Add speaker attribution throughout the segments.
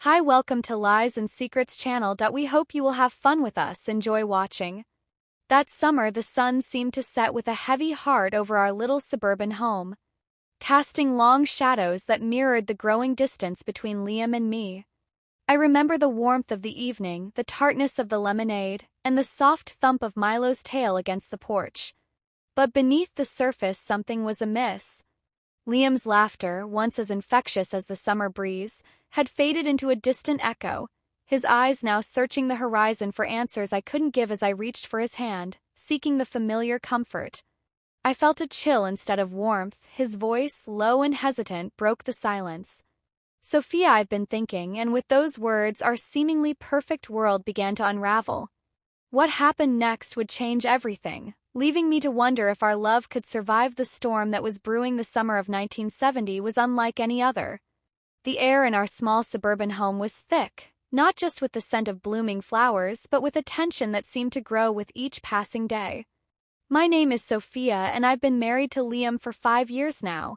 Speaker 1: Hi, welcome to Lies and Secrets channel. We hope you will have fun with us. Enjoy watching. That summer, the sun seemed to set with a heavy heart over our little suburban home, casting long shadows that mirrored the growing distance between Liam and me. I remember the warmth of the evening, the tartness of the lemonade, and the soft thump of Milo's tail against the porch. But beneath the surface, something was amiss. Liam's laughter, once as infectious as the summer breeze, had faded into a distant echo, his eyes now searching the horizon for answers I couldn't give as I reached for his hand, seeking the familiar comfort. I felt a chill instead of warmth. His voice, low and hesitant, broke the silence. "Sophia, I've been thinking," and with those words our seemingly perfect world began to unravel. What happened next would change everything, leaving me to wonder if our love could survive the storm that was brewing. The summer of 1970 was unlike any other. The air in our small suburban home was thick, not just with the scent of blooming flowers, but with a tension that seemed to grow with each passing day. My name is Sophia, and I've been married to Liam for 5 years now.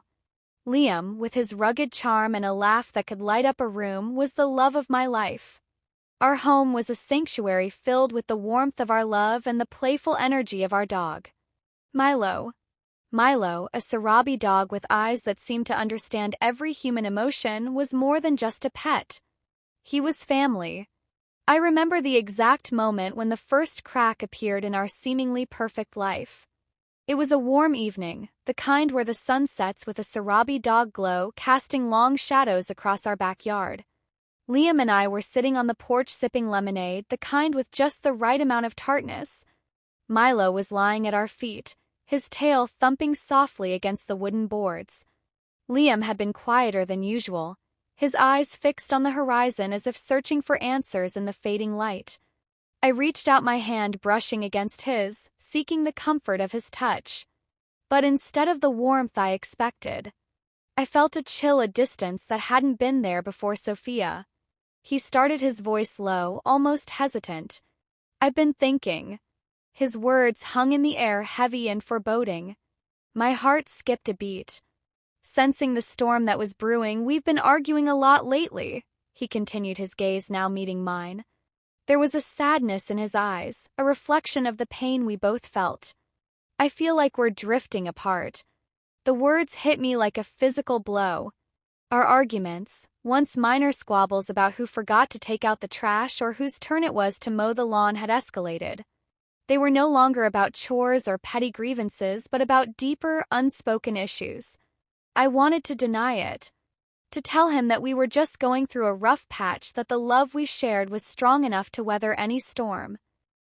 Speaker 1: Liam, with his rugged charm and a laugh that could light up a room, was the love of my life. Our home was a sanctuary filled with the warmth of our love and the playful energy of our dog, Milo. Milo, a Sarabi dog with eyes that seemed to understand every human emotion, was more than just a pet. He was family. I remember the exact moment when the first crack appeared in our seemingly perfect life. It was a warm evening, the kind where the sun sets with a Sarabi dog glow casting long shadows across our backyard. Liam and I were sitting on the porch sipping lemonade, the kind with just the right amount of tartness. Milo was lying at our feet, his tail thumping softly against the wooden boards. Liam had been quieter than usual, his eyes fixed on the horizon as if searching for answers in the fading light. I reached out my hand, brushing against his, seeking the comfort of his touch. But instead of the warmth I expected, I felt a chill, a distance that hadn't been there before. "Sophia." He started, his voice low, almost hesitant. "I've been thinking." His words hung in the air, heavy and foreboding. My heart skipped a beat. Sensing the storm that was brewing, "We've been arguing a lot lately," he continued, his gaze now meeting mine. There was a sadness in his eyes, a reflection of the pain we both felt. "I feel like we're drifting apart." The words hit me like a physical blow. Our arguments, once minor squabbles about who forgot to take out the trash or whose turn it was to mow the lawn, had escalated. They were no longer about chores or petty grievances, but about deeper, unspoken issues. I wanted to deny it, to tell him that we were just going through a rough patch, that the love we shared was strong enough to weather any storm.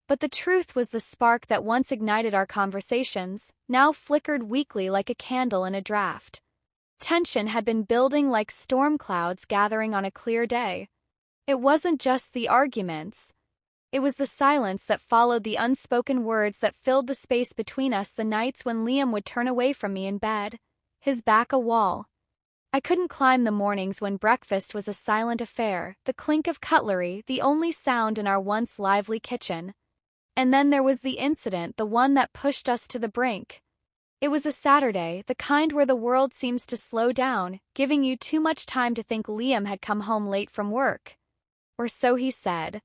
Speaker 1: But the truth was, the spark that once ignited our conversations now flickered weakly like a candle in a draft. Tension had been building like storm clouds gathering on a clear day. It wasn't just the arguments. It was the silence that followed, the unspoken words that filled the space between us, the nights when Liam would turn away from me in bed, his back a wall. I couldn't climb, the mornings when breakfast was a silent affair, the clink of cutlery the only sound in our once lively kitchen. And then there was the incident, the one that pushed us to the brink. It was a Saturday, the kind where the world seems to slow down, giving you too much time to think. Liam had come home late from work. Or so he said.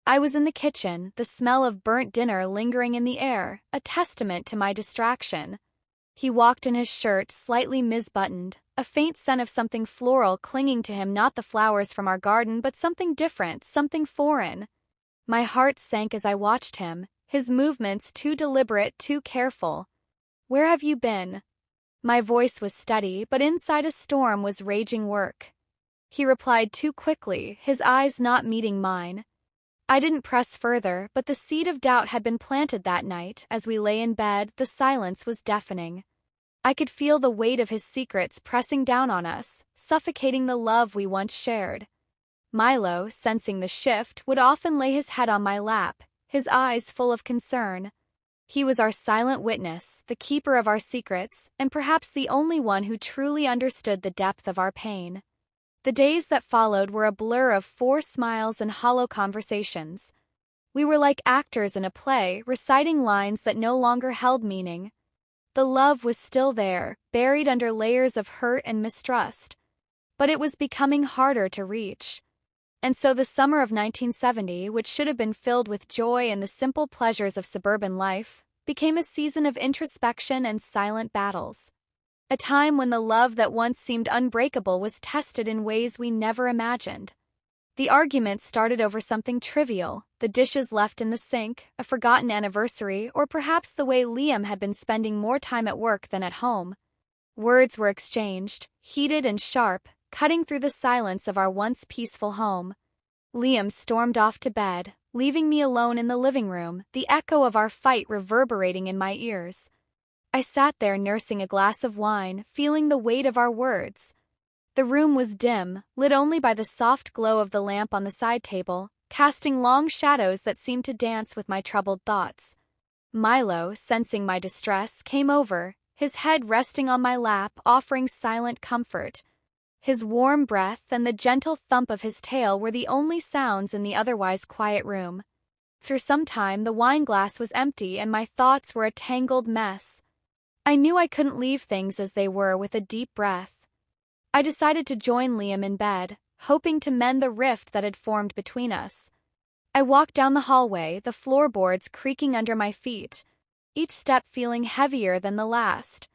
Speaker 1: I was in the kitchen, the smell of burnt dinner lingering in the air, a testament to my distraction. He walked in, his shirt slightly misbuttoned, a faint scent of something floral clinging to him, not the flowers from our garden, but something different, something foreign. My heart sank as I watched him, his movements too deliberate, too careful. "Where have you been?" My voice was steady, but inside a storm was raging. "Work." He replied too quickly, his eyes not meeting mine. I didn't press further, but the seed of doubt had been planted that night. As we lay in bed, the silence was deafening. I could feel the weight of his secrets pressing down on us, suffocating the love we once shared. Milo, sensing the shift, would often lay his head on my lap, his eyes full of concern. He was our silent witness, the keeper of our secrets, and perhaps the only one who truly understood the depth of our pain. The days that followed were a blur of forced smiles and hollow conversations. We were like actors in a play, reciting lines that no longer held meaning. The love was still there, buried under layers of hurt and mistrust. But it was becoming harder to reach. And so the summer of 1970, which should have been filled with joy and the simple pleasures of suburban life, became a season of introspection and silent battles. A time when the love that once seemed unbreakable was tested in ways we never imagined. The argument started over something trivial, the dishes left in the sink, a forgotten anniversary, or perhaps the way Liam had been spending more time at work than at home. Words were exchanged, heated and sharp, cutting through the silence of our once peaceful home. Liam stormed off to bed, leaving me alone in the living room, the echo of our fight reverberating in my ears. I sat there nursing a glass of wine, feeling the weight of our words. The room was dim, lit only by the soft glow of the lamp on the side table, casting long shadows that seemed to dance with my troubled thoughts. Milo, sensing my distress, came over, his head resting on my lap, offering silent comfort. His warm breath and the gentle thump of his tail were the only sounds in the otherwise quiet room. For some time, the wine glass was empty and my thoughts were a tangled mess. I knew I couldn't leave things as they were. With a deep breath, I decided to join Liam in bed, hoping to mend the rift that had formed between us. I walked down the hallway, the floorboards creaking under my feet, each step feeling heavier than the last.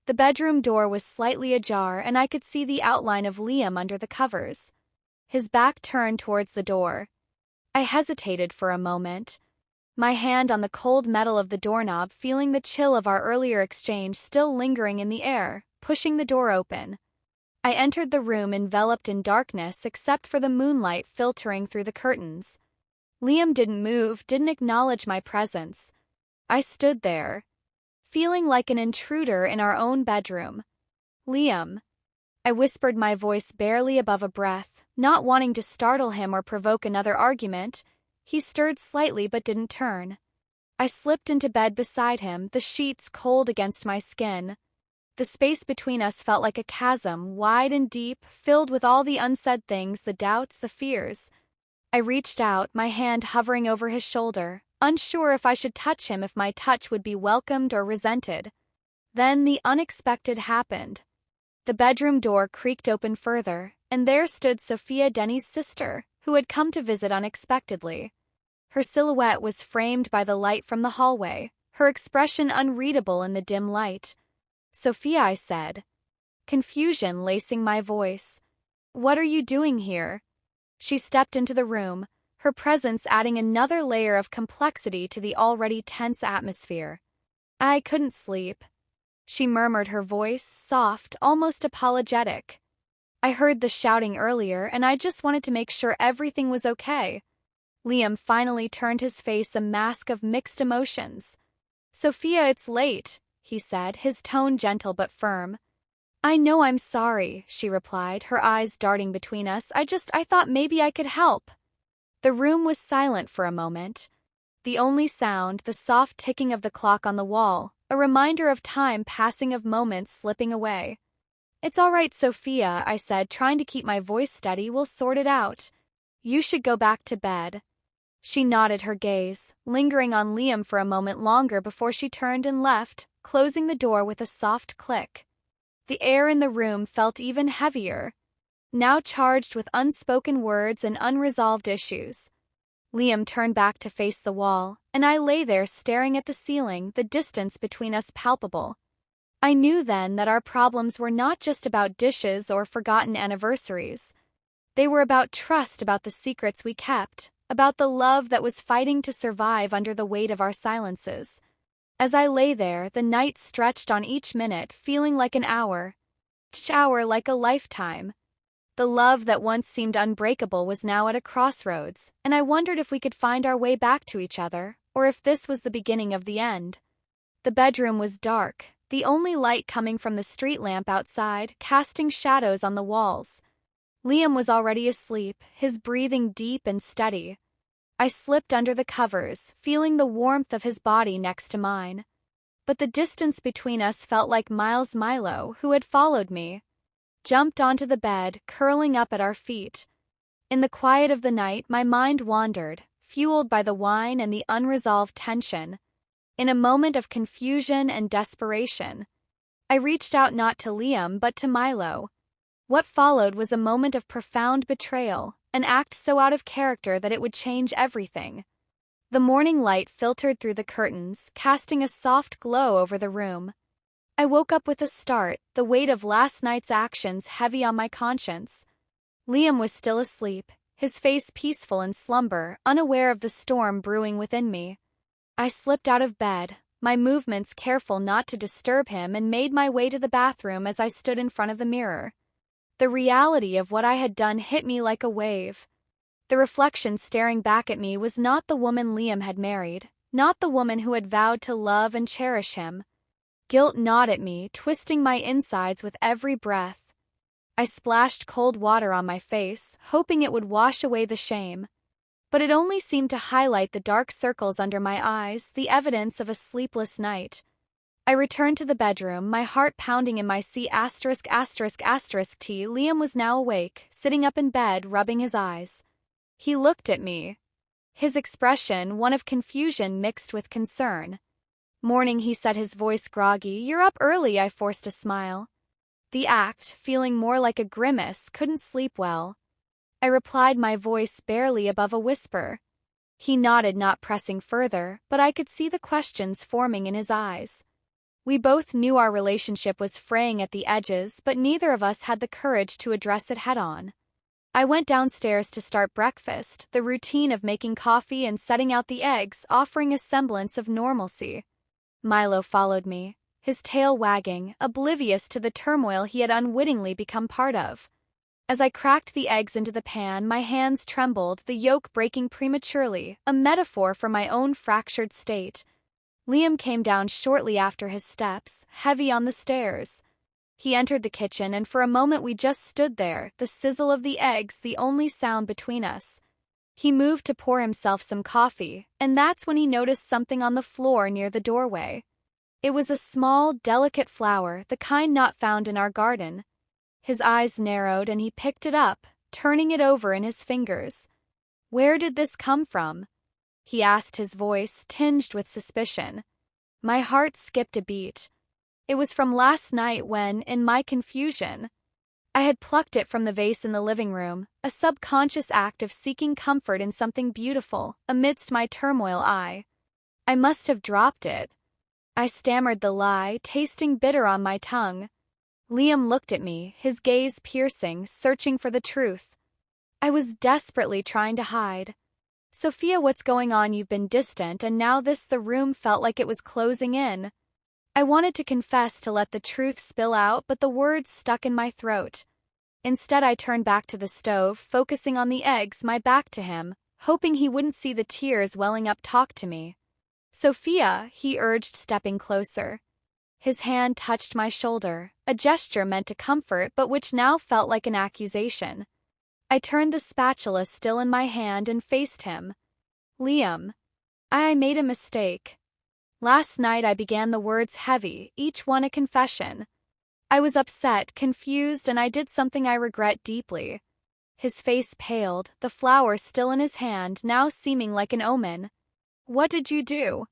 Speaker 1: The bedroom door was slightly ajar and I could see the outline of Liam under the covers. His back turned towards the door. I hesitated for a moment, my hand on the cold metal of the doorknob, feeling the chill of our earlier exchange still lingering in the air, pushing the door open. I entered the room enveloped in darkness except for the moonlight filtering through the curtains. Liam didn't move, didn't acknowledge my presence. I stood there, feeling like an intruder in our own bedroom. Liam, I whispered, my voice barely above a breath, not wanting to startle him or provoke another argument. He stirred slightly but didn't turn. I slipped into bed beside him, the sheets cold against my skin. The space between us felt like a chasm, wide and deep, filled with all the unsaid things, the doubts, the fears. I reached out, my hand hovering over his shoulder, unsure if I should touch him, if my touch would be welcomed or resented. Then the unexpected happened. The bedroom door creaked open further, and there stood Sophia, Denny's sister, who had come to visit unexpectedly. Her silhouette was framed by the light from the hallway, her expression unreadable in the dim light. "Sophia," I said, confusion lacing my voice. "What are you doing here?" She stepped into the room, her presence adding another layer of complexity to the already tense atmosphere. "I couldn't sleep," she murmured, her voice soft, almost apologetic. "I heard the shouting earlier, and I just wanted to make sure everything was okay." Liam finally turned, his face a mask of mixed emotions. "Sophia, it's late," he said, his tone gentle but firm. "I know, I'm sorry," she replied, her eyes darting between us. I thought maybe I could help." The room was silent for a moment. The only sound, the soft ticking of the clock on the wall, a reminder of time passing, of moments slipping away. "It's all right, Sophia," I said, trying to keep my voice steady. "We'll sort it out. You should go back to bed." She nodded, her gaze lingering on Liam for a moment longer before she turned and left, closing the door with a soft click. The air in the room felt even heavier, now charged with unspoken words and unresolved issues. Liam turned back to face the wall, and I lay there staring at the ceiling, the distance between us palpable. I knew then that our problems were not just about dishes or forgotten anniversaries. They were about trust, about the secrets we kept, about the love that was fighting to survive under the weight of our silences. As I lay there, the night stretched on, each minute feeling like an hour, each hour like a lifetime. The love that once seemed unbreakable was now at a crossroads, and I wondered if we could find our way back to each other, or if this was the beginning of the end. The bedroom was dark, the only light coming from the street lamp outside, casting shadows on the walls. Liam was already asleep, his breathing deep and steady. I slipped under the covers, feeling the warmth of his body next to mine. But the distance between us felt like miles. Milo, who had followed me, jumped onto the bed, curling up at our feet. In the quiet of the night, my mind wandered, fueled by the wine and the unresolved tension. In a moment of confusion and desperation, I reached out, not to Liam but to Milo. What followed was a moment of profound betrayal, an act so out of character that it would change everything. The morning light filtered through the curtains, casting a soft glow over the room. I woke up with a start, the weight of last night's actions heavy on my conscience. Liam was still asleep, his face peaceful in slumber, unaware of the storm brewing within me. I slipped out of bed, my movements careful not to disturb him, and made my way to the bathroom as I stood in front of the mirror. The reality of what I had done hit me like a wave. The reflection staring back at me was not the woman Liam had married, not the woman who had vowed to love and cherish him. Guilt gnawed at me, twisting my insides with every breath. I splashed cold water on my face, hoping it would wash away the shame. But it only seemed to highlight the dark circles under my eyes, the evidence of a sleepless night. I returned to the bedroom, my heart pounding in my C*******T. Liam was now awake, sitting up in bed, rubbing his eyes. He looked at me. His expression, one of confusion mixed with concern. "Morning," he said, his voice groggy. "You're up early," I forced a smile. The act, feeling more like a grimace, couldn't sleep well. I replied, my voice barely above a whisper. He nodded, not pressing further, but I could see the questions forming in his eyes. We both knew our relationship was fraying at the edges, but neither of us had the courage to address it head-on. I went downstairs to start breakfast, the routine of making coffee and setting out the eggs offering a semblance of normalcy. Milo followed me, his tail wagging, oblivious to the turmoil he had unwittingly become part of. As I cracked the eggs into the pan, my hands trembled, the yolk breaking prematurely, a metaphor for my own fractured state. Liam came down shortly after, his steps, heavy on the stairs. He entered the kitchen, and for a moment we just stood there, the sizzle of the eggs the only sound between us. He moved to pour himself some coffee, and that's when he noticed something on the floor near the doorway. It was a small, delicate flower, the kind not found in our garden. His eyes narrowed and he picked it up, turning it over in his fingers. "Where did this come from?" he asked, his voice tinged with suspicion. My heart skipped a beat. It was from last night when, in my confusion, I had plucked it from the vase in the living room, a subconscious act of seeking comfort in something beautiful. Amidst my turmoil, I must have dropped it. I stammered the lie, tasting bitter on my tongue. Liam looked at me, his gaze piercing, searching for the truth. I was desperately trying to hide. "Sophia, what's going on? You've been distant, and now this." The room felt like it was closing in. I wanted to confess, to let the truth spill out, but the words stuck in my throat. Instead, I turned back to the stove, focusing on the eggs, my back to him, hoping he wouldn't see the tears welling up. "Talk to me." "Sophia," he urged, stepping closer. His hand touched my shoulder, a gesture meant to comfort but which now felt like an accusation. I turned the spatula still in my hand and faced him. "Liam, I made a mistake. Last night," I began, the words heavy, each one a confession. "I was upset, confused, and I did something I regret deeply." His face paled, the flower still in his hand, now seeming like an omen. "What did you do?"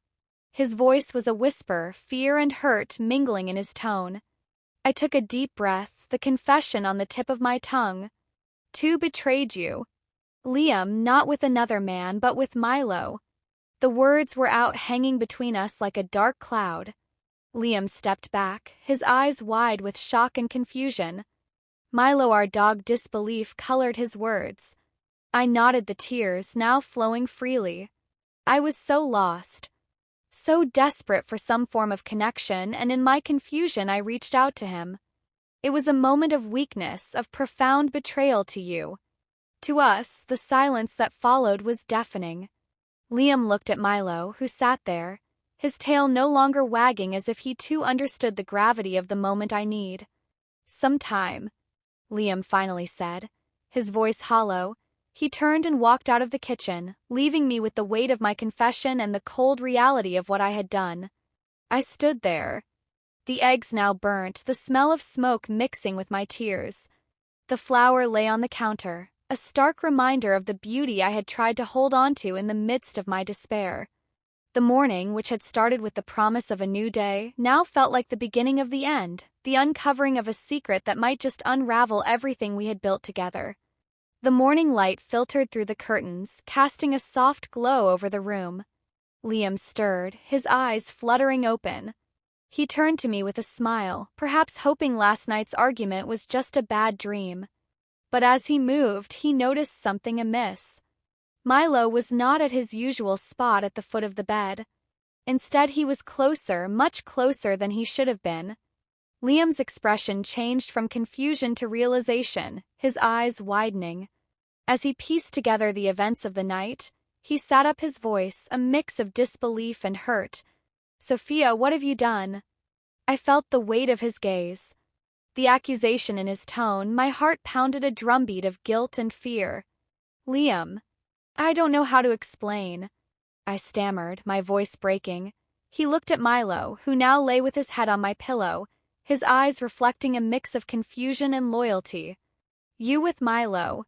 Speaker 1: His voice was a whisper, fear and hurt mingling in his tone. I took a deep breath, the confession on the tip of my tongue. "Two betrayed you. Liam, not with another man, but with Milo." The words were out, hanging between us like a dark cloud. Liam stepped back, his eyes wide with shock and confusion. Milo, our dog. Disbelief colored his words. I nodded, the tears now flowing freely. I was so lost, so desperate for some form of connection, and in my confusion I reached out to him. It was a moment of weakness, of profound betrayal to you. To us, the silence that followed was deafening. Liam looked at Milo, who sat there, his tail no longer wagging, as if he too understood the gravity of the moment. "I need some time," Liam finally said, his voice hollow. He turned and walked out of the kitchen, leaving me with the weight of my confession and the cold reality of what I had done. I stood there, the eggs now burnt, the smell of smoke mixing with my tears. The flower lay on the counter, a stark reminder of the beauty I had tried to hold on to in the midst of my despair. The morning, which had started with the promise of a new day, now felt like the beginning of the end, the uncovering of a secret that might just unravel everything we had built together. The morning light filtered through the curtains, casting a soft glow over the room. Liam stirred, his eyes fluttering open. He turned to me with a smile, perhaps hoping last night's argument was just a bad dream. But as he moved, he noticed something amiss. Milo was not at his usual spot at the foot of the bed. Instead, he was closer, much closer than he should have been. Liam's expression changed from confusion to realization, his eyes widening. As he pieced together the events of the night, he sat up, his voice a mix of disbelief and hurt. "Sophia, what have you done?" I felt the weight of his gaze. The accusation in his tone, my heart pounded a drumbeat of guilt and fear. "Liam, I don't know how to explain," I stammered, my voice breaking. He looked at Milo, who now lay with his head on my pillow, his eyes reflecting a mix of confusion and loyalty. "You with Milo?"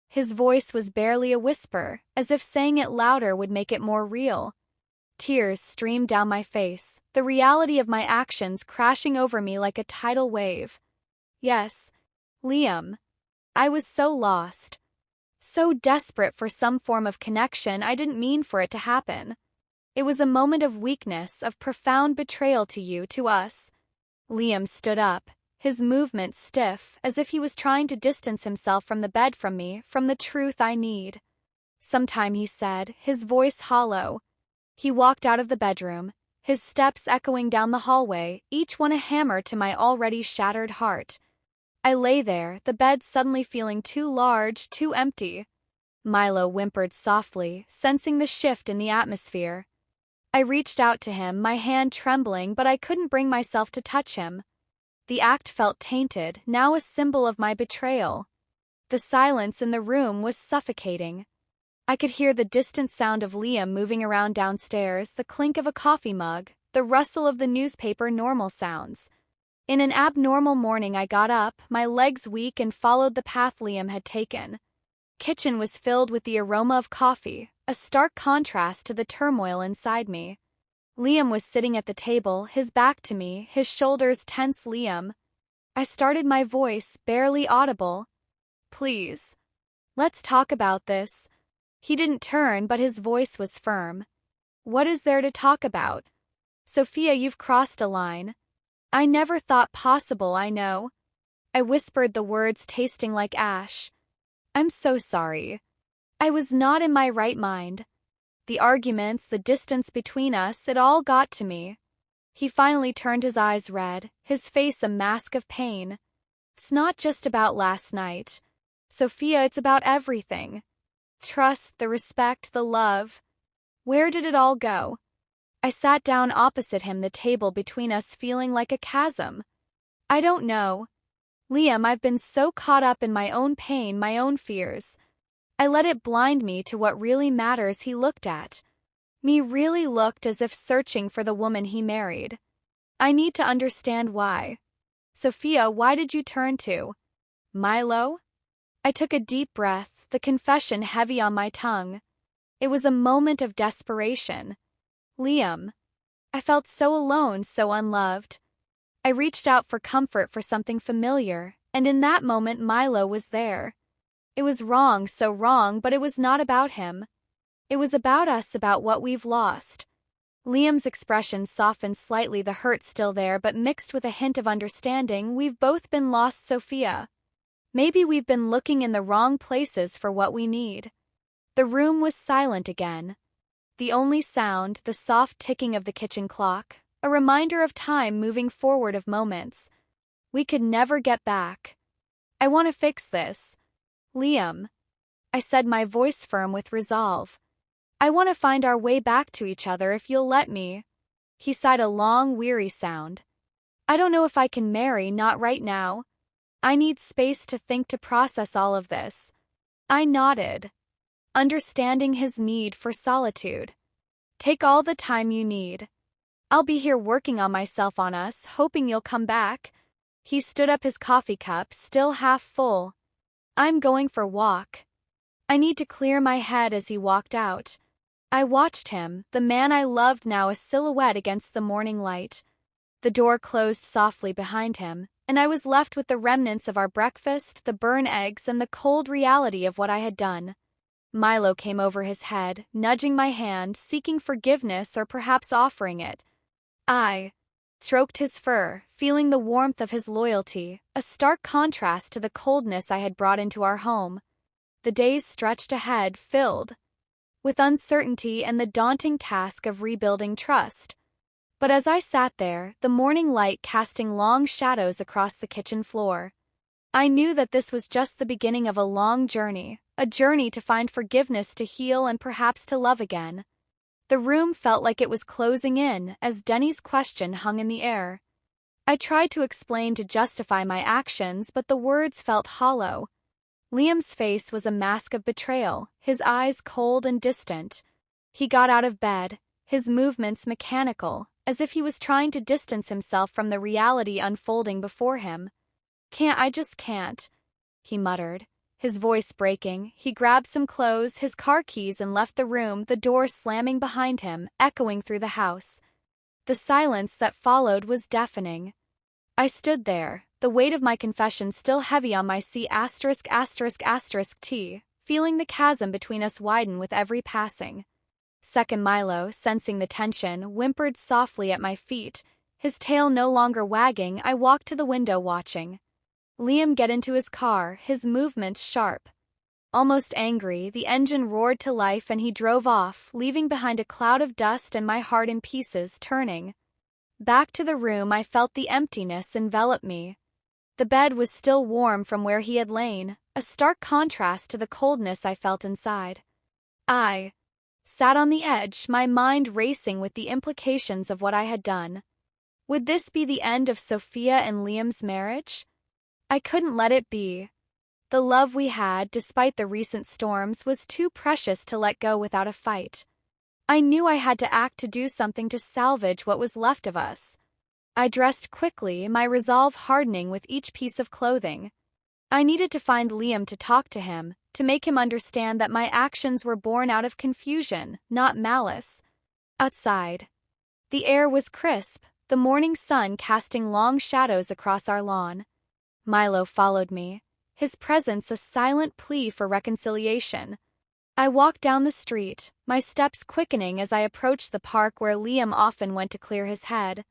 Speaker 1: His voice was barely a whisper, as if saying it louder would make it more real. Tears streamed down my face, the reality of my actions crashing over me like a tidal wave. "Yes, Liam." I was so lost. So desperate for some form of connection I didn't mean for it to happen. It was a moment of weakness, of profound betrayal to you, to us. Liam stood up, his movements stiff, as if he was trying to distance himself from the bed, from me, from the truth I need. "Sometime," he said, his voice hollow. He walked out of the bedroom, his steps echoing down the hallway, each one a hammer to my already shattered heart. I lay there, the bed suddenly feeling too large, too empty. Milo whimpered softly, sensing the shift in the atmosphere. I reached out to him, my hand trembling, but I couldn't bring myself to touch him. The act felt tainted, now a symbol of my betrayal. The silence in the room was suffocating. I could hear the distant sound of Liam moving around downstairs, the clink of a coffee mug, the rustle of the newspaper, normal sounds. In an abnormal morning I got up, my legs weak, and followed the path Liam had taken. Kitchen was filled with the aroma of coffee, a stark contrast to the turmoil inside me. Liam was sitting at the table, his back to me, his shoulders tense. "Liam." I started, my voice barely audible. "Please. Let's talk about this." He didn't turn, but his voice was firm. "What is there to talk about? Sophia, you've crossed a line. I never thought possible, I know." I whispered, the words tasting like ash. "I'm so sorry. I was not in my right mind. The arguments, the distance between us, it all got to me." He finally turned, his eyes red, his face a mask of pain. "It's not just about last night, Sophia, it's about everything. Trust, the respect, the love. Where did it all go?" I sat down opposite him, the table between us feeling like a chasm. "I don't know. Liam, I've been so caught up in my own pain, my own fears. I let it blind me to what really matters." He looked at me, really looked, as if searching for the woman he married. "I need to understand why. Sophia, why did you turn to Milo?" I took a deep breath, the confession heavy on my tongue. It was a moment of desperation. "Liam." I felt so alone, so unloved. I reached out for comfort, for something familiar, and in that moment Milo was there. It was wrong, so wrong, but it was not about him. It was about us, about what we've lost. Liam's expression softened slightly, the hurt still there, but mixed with a hint of understanding. "We've both been lost, Sophia. Maybe we've been looking in the wrong places for what we need." The room was silent again. The only sound, the soft ticking of the kitchen clock, a reminder of time moving forward, of moments we could never get back. "I want to fix this, Liam," I said, my voice firm with resolve. "I want to find our way back to each other, if you'll let me." He sighed, a long, weary sound. "I don't know if I can marry, not right now. I need space to think, to process all of this." I nodded, understanding his need for solitude. "Take all the time you need. I'll be here working on myself, on us, hoping you'll come back." He stood up, his coffee cup still half full. "I'm going for a walk. I need to clear my head." As he walked out, I watched him, the man I loved, now a silhouette against the morning light. The door closed softly behind him, and I was left with the remnants of our breakfast, the burnt eggs, and the cold reality of what I had done. Milo came over his head, nudging my hand, seeking forgiveness or perhaps offering it. I stroked his fur, feeling the warmth of his loyalty, a stark contrast to the coldness I had brought into our home. The days stretched ahead, filled with uncertainty and the daunting task of rebuilding trust. But as I sat there, the morning light casting long shadows across the kitchen floor, I knew that this was just the beginning of a long journey, a journey to find forgiveness, to heal, and perhaps to love again. The room felt like it was closing in as Denny's question hung in the air. I tried to explain, to justify my actions, but the words felt hollow. Liam's face was a mask of betrayal, his eyes cold and distant. He got out of bed, his movements mechanical, as if he was trying to distance himself from the reality unfolding before him. I just can't," he muttered, his voice breaking. He grabbed some clothes, his car keys, and left the room, the door slamming behind him, echoing through the house. The silence that followed was deafening. I stood there, the weight of my confession still heavy on my C*******T, feeling the chasm between us widen with every passing second. Milo, sensing the tension, whimpered softly at my feet, his tail no longer wagging. I walked to the window, watching Liam get into his car, his movements sharp, almost angry. The engine roared to life and he drove off, leaving behind a cloud of dust and my heart in pieces. Turning back to the room, I felt the emptiness envelop me. The bed was still warm from where he had lain, a stark contrast to the coldness I felt inside. I sat on the edge, my mind racing with the implications of what I had done. Would this be the end of Sophia and Liam's marriage? I couldn't let it be. The love we had, despite the recent storms, was too precious to let go without a fight. I knew I had to act, to do something to salvage what was left of us. I dressed quickly, my resolve hardening with each piece of clothing. I needed to find Liam, to talk to him, to make him understand that my actions were born out of confusion, not malice. Outside, the air was crisp, the morning sun casting long shadows across our lawn. Milo followed me, his presence a silent plea for reconciliation. I walked down the street, my steps quickening as I approached the park where Liam often went to clear his head.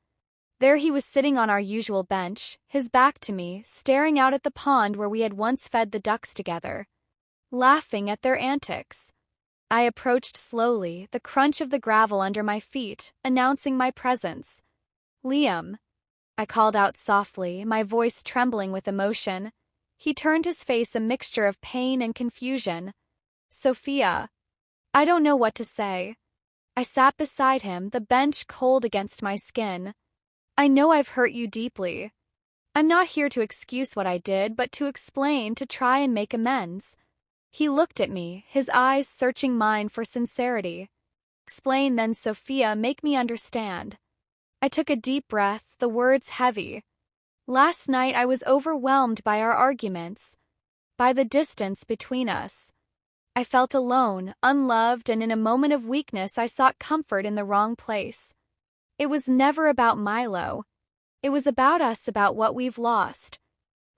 Speaker 1: There he was, sitting on our usual bench, his back to me, staring out at the pond where we had once fed the ducks together, laughing at their antics. I approached slowly, the crunch of the gravel under my feet, announcing my presence. "Liam," I called out softly, my voice trembling with emotion. He turned, his face a mixture of pain and confusion. "Sophia." I don't know what to say. I sat beside him, the bench cold against my skin. "I know I've hurt you deeply. I'm not here to excuse what I did, but to explain, to try and make amends." He looked at me, his eyes searching mine for sincerity. "Explain then, Sophia, make me understand." I took a deep breath, the words heavy. Last night I was overwhelmed by our arguments, by the distance between us. I felt alone, unloved, and in a moment of weakness I sought comfort in the wrong place. It was never about Milo. It was about us, about what we've lost.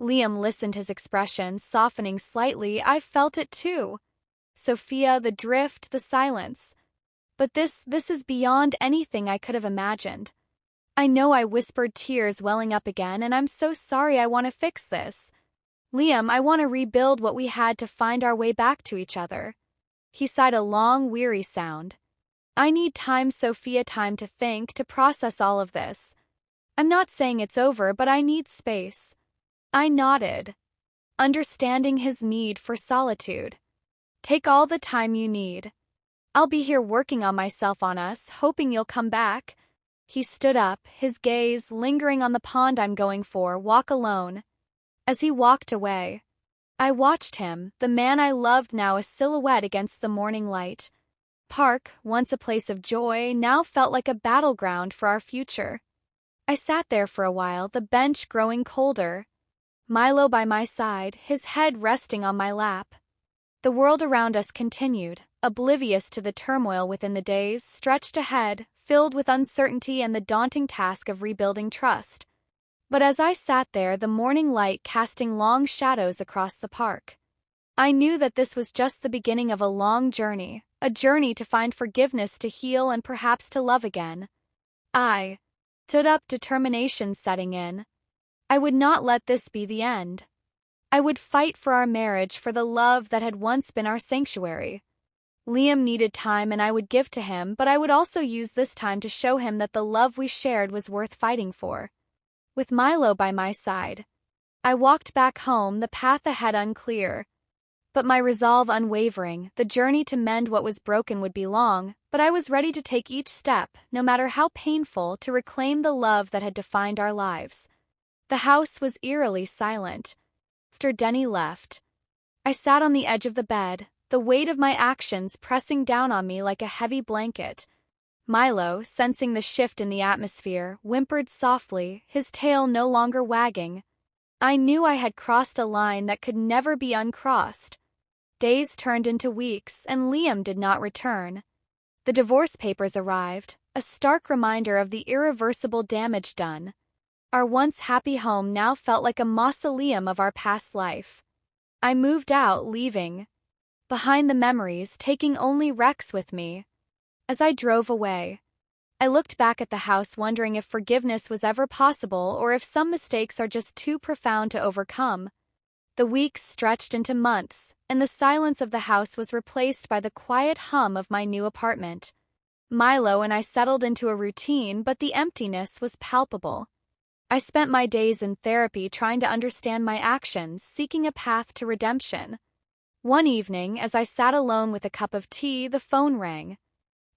Speaker 1: Liam listened, his expression softening slightly. I felt it too. "Sophia, the drift, the silence. But this is beyond anything I could have imagined. I know," I whispered, tears welling up again, "and I'm so sorry. I want to fix this. Liam, I want to rebuild what we had, to find our way back to each other." He sighed a long, weary sound. "I need time, Sophia, time to think, to process all of this. I'm not saying it's over, but I need space." I nodded, understanding his need for solitude. "Take all the time you need. I'll be here working on myself, on us, hoping you'll come back." He stood up, his gaze lingering on the pond I'm going for, walk alone. As he walked away, I watched him, the man I loved, now a silhouette against the morning light. Park, once a place of joy, now felt like a battleground for our future. I sat there for a while, the bench growing colder. Milo by my side, his head resting on my lap. The world around us continued, oblivious to the turmoil within. The days stretched ahead, filled with uncertainty and the daunting task of rebuilding trust. But as I sat there, the morning light casting long shadows across the park, I knew that this was just the beginning of a long journey, a journey to find forgiveness, to heal, and perhaps to love again. I stood up, determination setting in. I would not let this be the end. I would fight for our marriage, for the love that had once been our sanctuary. Liam needed time and I would give to him, but I would also use this time to show him that the love we shared was worth fighting for. With Milo by my side, I walked back home, the path ahead unclear, but my resolve unwavering. The journey to mend what was broken would be long, but I was ready to take each step, no matter how painful, to reclaim the love that had defined our lives. The house was eerily silent. After Denny left, I sat on the edge of the bed, the weight of my actions pressing down on me like a heavy blanket. Milo, sensing the shift in the atmosphere, whimpered softly, his tail no longer wagging. I knew I had crossed a line that could never be uncrossed. Days turned into weeks, and Liam did not return. The divorce papers arrived, a stark reminder of the irreversible damage done. Our once happy home now felt like a mausoleum of our past life. I moved out, leaving behind the memories, taking only Rex with me. As I drove away, I looked back at the house, wondering if forgiveness was ever possible or if some mistakes are just too profound to overcome. The weeks stretched into months, and the silence of the house was replaced by the quiet hum of my new apartment. Milo and I settled into a routine, but the emptiness was palpable. I spent my days in therapy trying to understand my actions, seeking a path to redemption. One evening, as I sat alone with a cup of tea, the phone rang.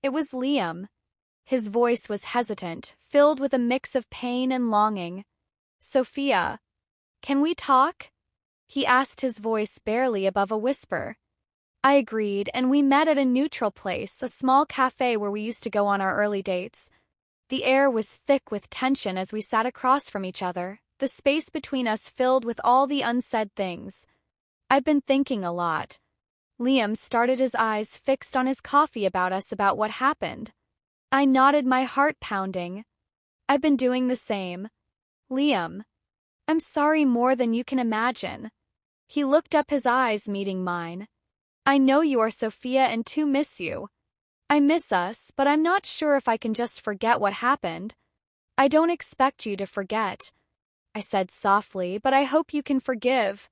Speaker 1: It was Liam. His voice was hesitant, filled with a mix of pain and longing. "Sophia, can we talk?" he asked, his voice barely above a whisper. I agreed, and we met at a neutral place, a small cafe where we used to go on our early dates. The air was thick with tension as we sat across from each other, the space between us filled with all the unsaid things. "I've been thinking a lot." Liam started, his eyes fixed on his coffee, about what happened. I nodded, my heart pounding. "I've been doing the same. Liam, I'm sorry more than you can imagine." He looked up, his eyes meeting mine. "I know you are, Sophia, and to miss you. I miss us, but I'm not sure if I can just forget what happened." "I don't expect you to forget," I said softly, "but I hope you can forgive.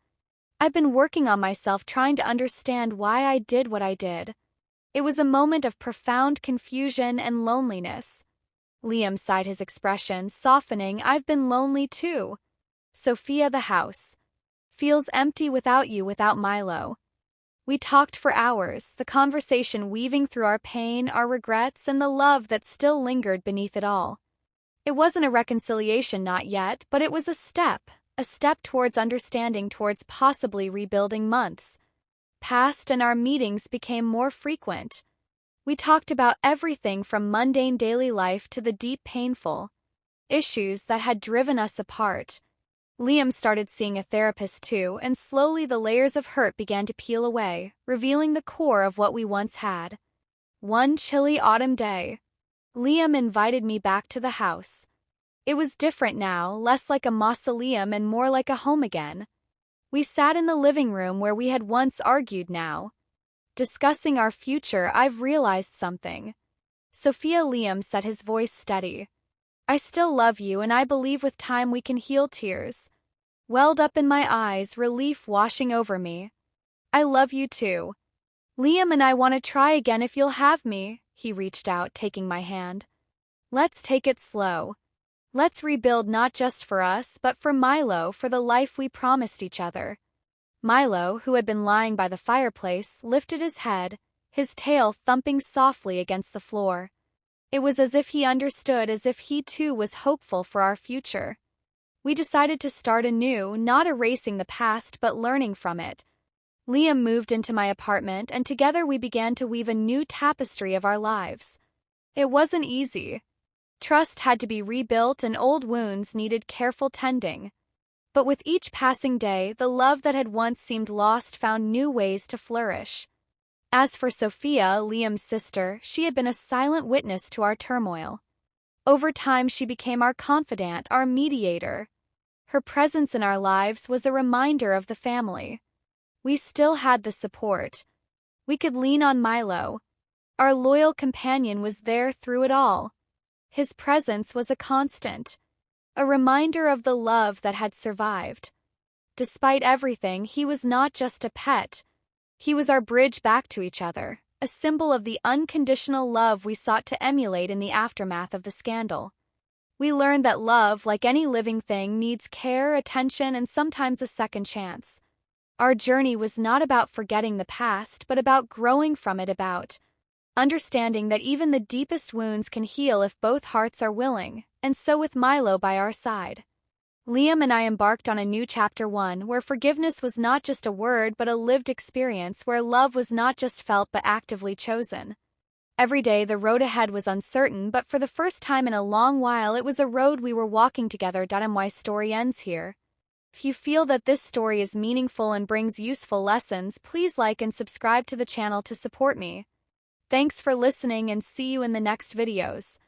Speaker 1: I've been working on myself, trying to understand why I did what I did." It was a moment of profound confusion and loneliness. Liam sighed, his expression softening. "I've been lonely too. Sophia, the house feels empty without you, without Milo." We talked for hours, the conversation weaving through our pain, our regrets, and the love that still lingered beneath it all. It wasn't a reconciliation, not yet, but it was a step towards understanding, towards possibly rebuilding. Months passed and our meetings became more frequent. We talked about everything from mundane daily life to the deep, painful issues that had driven us apart. Liam started seeing a therapist too, and slowly the layers of hurt began to peel away, revealing the core of what we once had. One chilly autumn day, Liam invited me back to the house. It was different now, less like a mausoleum and more like a home again. We sat in the living room where we had once argued, now discussing our future. "I've realized something, Sophia," Liam said, his voice steady. "I still love you, and I believe with time we can heal." Tears welled up in my eyes, relief washing over me. "I love you too, Liam, and I want to try again if you'll have me." He reached out, taking my hand. "Let's take it slow. Let's rebuild, not just for us, but for Milo, for the life we promised each other." Milo, who had been lying by the fireplace, lifted his head, his tail thumping softly against the floor. It was as if he understood, as if he too was hopeful for our future. We decided to start anew, not erasing the past but learning from it. Liam moved into my apartment, and together we began to weave a new tapestry of our lives. It wasn't easy. Trust had to be rebuilt and old wounds needed careful tending. But with each passing day, the love that had once seemed lost found new ways to flourish. As for Sophia, Liam's sister, she had been a silent witness to our turmoil. Over time, she became our confidant, our mediator. Her presence in our lives was a reminder of the family. We still had the support. We could lean on Milo. Our loyal companion was there through it all. His presence was a constant, a reminder of the love that had survived. Despite everything, he was not just a pet. He was our bridge back to each other, a symbol of the unconditional love we sought to emulate in the aftermath of the scandal. We learned that love, like any living thing, needs care, attention, and sometimes a second chance. Our journey was not about forgetting the past, but about growing from it, about understanding that even the deepest wounds can heal if both hearts are willing, and so with Milo by our side. Liam and I embarked on a new chapter 1, where forgiveness was not just a word but a lived experience, where love was not just felt but actively chosen. Every day the road ahead was uncertain, but for the first time in a long while it was a road we were walking together. My story ends here. If you feel that this story is meaningful and brings useful lessons, please like and subscribe to the channel to support me. Thanks for listening and see you in the next videos.